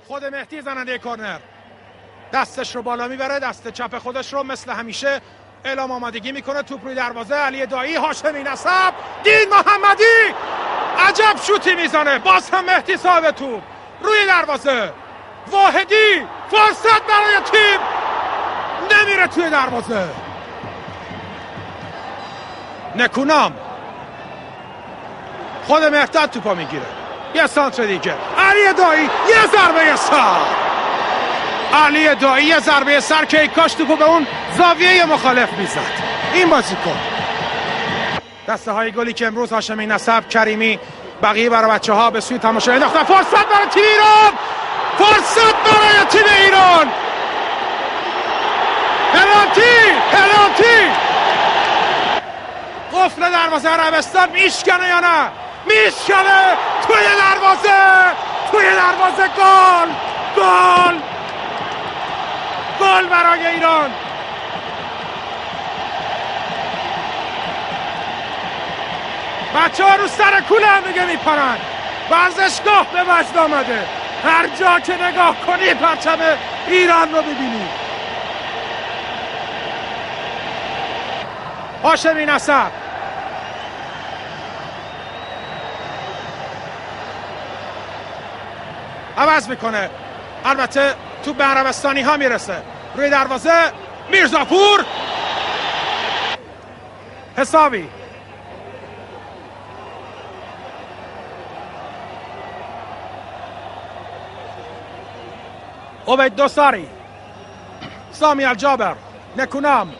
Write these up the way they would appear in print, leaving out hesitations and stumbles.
خود مهدی زننده کرنر دستش رو بالا میبره، دست چپ خودش رو مثل همیشه اعلام آمادگی میکنه. توپ روی دروازه، علی دایی، هاشمی نسب، دین محمدی عجب شوتی میزنه. باز هم مهدی صاحب توپ روی دروازه، واحدی فرصت برای تیم، نمیره توی دروازه. نکونام خود مهداد توپا میگیره، یه سانتر دیگه، علی دایی یه ضربه سر، علی دایی یه ضربه سر که ای کاش توپو به اون زاویه مخالف میزد. این بازیکن دسته های گلی که امروز هاشمی نسب، کریمی، بقیه برای بچه ها به سوی تماشا انداختن. فرصت برای تیم ایران، فرصت برای تیم ایران، پنالتی قفل دروازه عربستان میشکنه یا نه؟ میشکنه توی دروازه، گل برای ایران. بچه ها رو سر کوله هم دیگه میپرن، ورزشگاه به وجد آمده، هر جا که نگاه کنی پرچم ایران رو ببینی. هاشمی نسب عوض میکنه، البته تو به عربستانی ها میرسه. روی دروازه میرزاپور، حسابی عبید دوساری، سامی الجابر، نکونام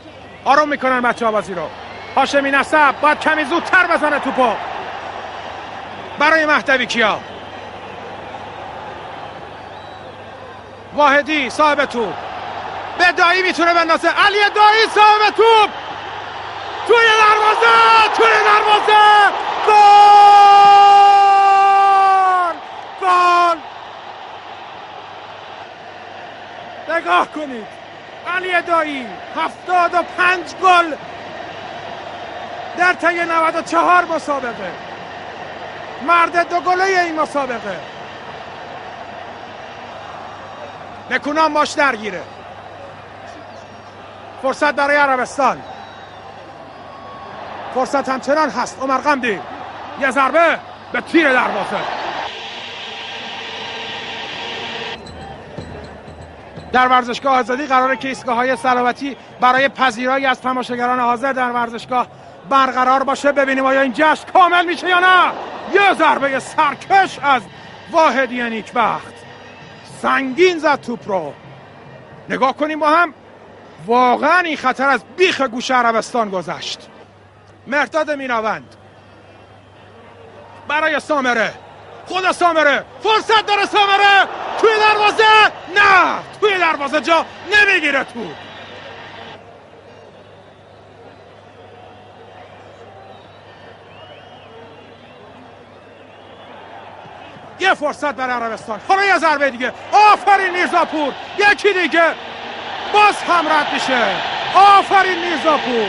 آروم میکنن بچه ها بازی رو. هاشمی نسب باید کمی زودتر بزنه توپو برای مهدوی کیا. واحدی صاحب توپ به دایی میتونه بندازه، علی دایی صاحب توپ توی دروازه، گل. نگاه کنید، علی دایی 75 گل در طی 94 مسابقه، مرد دو گله این مسابقه. نکونام باش درگیره، فرصت برای عربستان، فرصت همچنان هست. عمر قمدی یه ضربه به تیر دروازه. در ورزشگاه آزادی قراره که ایستگاه‌های سلامتی برای پذیرایی از تماشاگران حاضر در ورزشگاه برقرار باشه. ببینیم آیا این جشن کامل میشه یا نه. یه ضربه سرکش از واحدی نیکبخت، سنگین زد توپ رو. نگاه کنیم با هم، واقعا این خطر از بیخ گوشه عربستان گذشت. مهرداد میناوند برای سامره، خود سامره، فرصت داره سامره توی دروازه، نه توی دروازه جا نمیگیره توپ. یه فرصت برای عربستان، حالا یه ضربه دیگه، آفرین میرزاپور، یکی دیگه، باز هم رد میشه. آفرین میرزاپور.